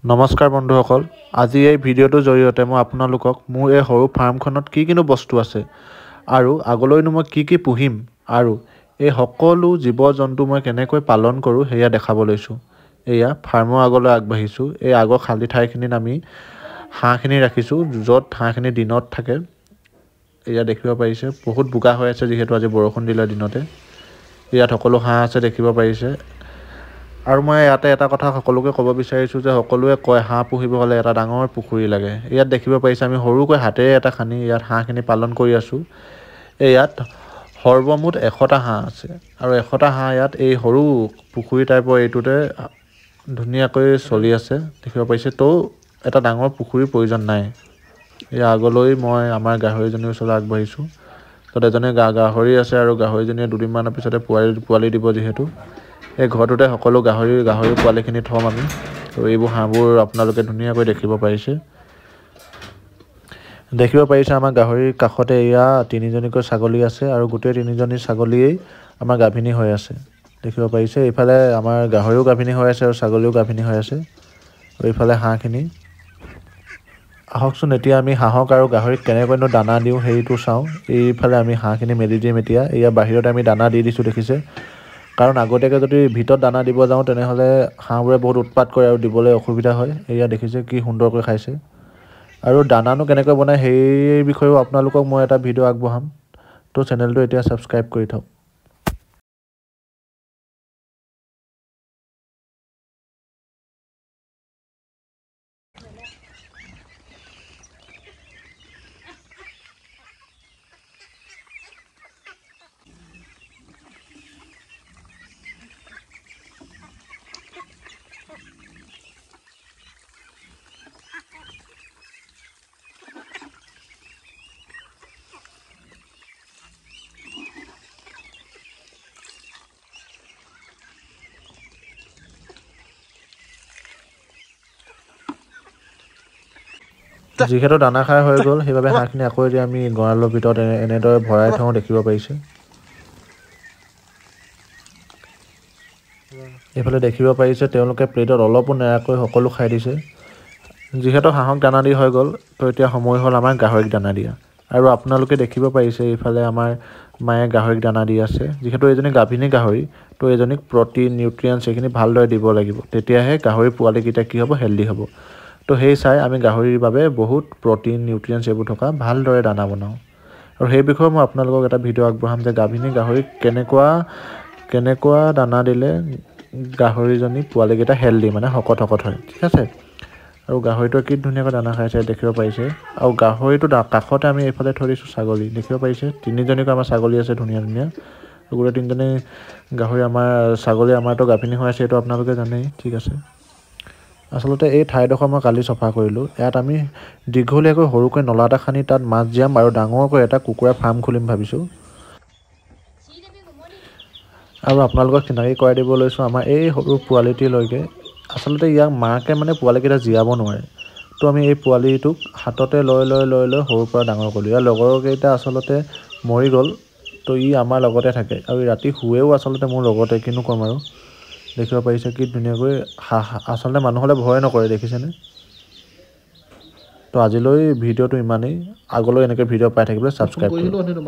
নমস্কাৰ বন্ধুসকল, আজি এই ভিডিঅ'টোৰ জৰিয়তে মই আপোনালোকক মোৰ এই সৰু ফাৰ্মখনত কি বস্তু আছে আৰু আগলৈনো মই কি পুহিম আৰু এই সকলো জীৱ-জন্তু মই কেনেকৈ পালন কৰোঁ সেয়া দেখাব লৈছোঁ। এয়া ফাৰ্মৰ আগলৈ আগবাঢ়িছোঁ। এই আগৰ খালী ঠাইখিনিত আমি হাঁহখিনি ৰাখিছোঁ, য'ত হাঁহখিনি দিনত থাকে। এয়া দেখিব পাৰিছে, বহুত বোকা হৈ আছে যিহেতু আজি বৰষুণ দিলে দিনতে। ইয়াত সকলো হাঁহ আছে দেখিব পাৰিছে। আৰু মই ইয়াতে এটা কথা সকলোকে ক'ব বিচাৰিছোঁ যে সকলোৱে কয় হাঁহ পুহিব হ'লে এটা ডাঙৰ পুখুৰী লাগে। ইয়াত দেখিব পাৰিছে আমি সৰুকৈ হাতেৰে এটা খান্দি ইয়াত হাঁহখিনি পালন কৰি আছোঁ। ইয়াত সৰ্বমুঠ 100টা হাঁহ আছে আৰু 100টা হাঁহ ইয়াত এই সৰু পুখুৰী টাইপৰ এইটোতে ধুনীয়াকৈ চলি আছে দেখিব পাৰিছে। তো এটা ডাঙৰ পুখুৰীৰ প্ৰয়োজন নাই। ইয়াৰ আগলৈ মই আমাৰ গাহৰিজনীৰ ওচৰলৈ আগবাঢ়িছোঁ। তাত এজনী গাহৰি আছে আৰু গাহৰিজনীয়ে দুদিনমানৰ পিছতে পোৱালি দিব যিহেতু। এই ঘৰটোতে সকলো গাহৰি পোৱালিখিনি থ'ম আমি। আৰু এইবোৰ হাঁহবোৰ আপোনালোকে ধুনীয়াকৈ দেখিব পাৰিছে আমাৰ গাহৰিৰ কাষতে এয়া 3জনীকৈ ছাগলী আছে আৰু গোটেই 3জনী ছাগলীয়েই আমাৰ গাভিনী হৈ আছে দেখিব পাৰিছে। এইফালে আমাৰ গাহৰিও গাভিনী হৈ আছে আৰু ছাগলীও গাভিনী হৈ আছে। আৰু এইফালে হাঁহখিনি। আহকচোন এতিয়া আমি হাঁহক আৰু গাহৰিক কেনেকৈনো দানা দিওঁ সেইটো চাওঁ। এইফালে আমি হাঁহখিনি মেলি দিম এতিয়া। এয়া বাহিৰত আমি দানা দি দিছোঁ দেখিছে। কাৰণ আগতীয়াকৈ যদি ভিতৰত দানা দিব যাওঁ তেনেহ'লে হাঁহবোৰে বহুত উৎপাত কৰে আৰু দিবলৈ অসুবিধা হয়। এয়া দেখিছে কি সুন্দৰকৈ খাইছে। আৰু দানানো কেনেকৈ বনায় সেই বিষয়েও আপোনালোকক মই এটা ভিডিঅ' আগবঢ়াম। তো চেনেলটো এতিয়া ছাবস্ক্ৰাইব কৰি থওক। যিহেতু দানা খাই হৈ গ'ল সেইবাবে হাঁহখিনি আকৌ এতিয়া আমি গঁৰালৰ ভিতৰত এনেদৰে ভৰাই থওঁ দেখিব পাৰিছে। এইফালে দেখিব পাৰিছে তেওঁলোকে প্লেটত অলপো নেৰাকৈ সকলো খাই দিছে। যিহেতু হাঁহক দানা দি হৈ গ'ল তো এতিয়া সময় হ'ল আমাৰ গাহৰিক দানা দিয়া। আৰু আপোনালোকে দেখিব পাৰিছে এইফালে আমাৰ মায়ে গাহৰিক দানা দি আছে। যিহেতু এজনী গাভিনী গাহৰি তো এজনীক প্ৰ'টিন নিউট্ৰিয়েণ্টছ এইখিনি ভালদৰে দিব লাগিব, তেতিয়াহে গাহৰি পোৱালিকেইটা কি হ'ব, হেল্ডি হ'ব। তো সেই চাই আমি গাহৰিৰ বাবে বহুত প্ৰ'টিন নিউট্ৰিয়েণ্টছ এইবোৰ থকা ভালদৰে দানা বনাওঁ। আৰু সেই বিষয়ে মই আপোনালোকক এটা ভিডিঅ' আগবঢ়াম যে গাভিনী গাহৰিক কেনেকুৱা দানা দিলে গাহৰিজনী পোৱালিকেইটা হেল্ডি মানে শকত হয়, ঠিক আছে। আৰু গাহৰিটোৱে কি ধুনীয়াকৈ দানা খাইছে দেখিব পাৰিছে। আৰু গাহৰিটো কাষতে আমি এইফালে থৈ দিছোঁ ছাগলী দেখিব পাৰিছে। 3জনীকৈ আমাৰ ছাগলী আছে ধুনীয়া। আৰু গোটেই 3জনী গাহৰি ছাগলী আমাৰতো গাভিনী হৈ আছে, এইটো আপোনালোকে জানেই, ঠিক আছে। আচলতে এই ঠাইডোখৰ মই কালি চফা কৰিলোঁ। ইয়াত আমি দীঘলীয়াকৈ সৰুকৈ নলা এটা খান্দি তাত মাছ জীয়াম আৰু ডাঙৰকৈ এটা কুকুৰা ফাৰ্ম খুলিম ভাবিছোঁ। আৰু আপোনালোকক চিনাকি কৰাই দিব লৈছোঁ আমাৰ এই সৰু পোৱালিটিলৈকে। আচলতে ইয়াক মাকে মানে পোৱালিকেইটা জীয়াব নোৱাৰে। তো আমি এই পোৱালিটোক হাততে লৈ সৰুৰ পৰা ডাঙৰ কৰিলোঁ। ইয়াৰ লগৰকেইটা আচলতে মৰি গ'ল, তো ই আমাৰ লগতে থাকে আৰু ৰাতি শুৱেও আচলতে মোৰ লগতে, কিনো ক'ম আৰু। দেখিব পাৰিছে কি ধুনীয়াকৈ আচলতে মানুহলৈ ভয় নকৰে দেখিছেনে। তো আজিলৈ ভিডিঅ'টো ইমানেই। আগলৈ এনেকৈ ভিডিঅ' পাই থাকিবলৈ ছাবস্ক্ৰাইব কৰিব।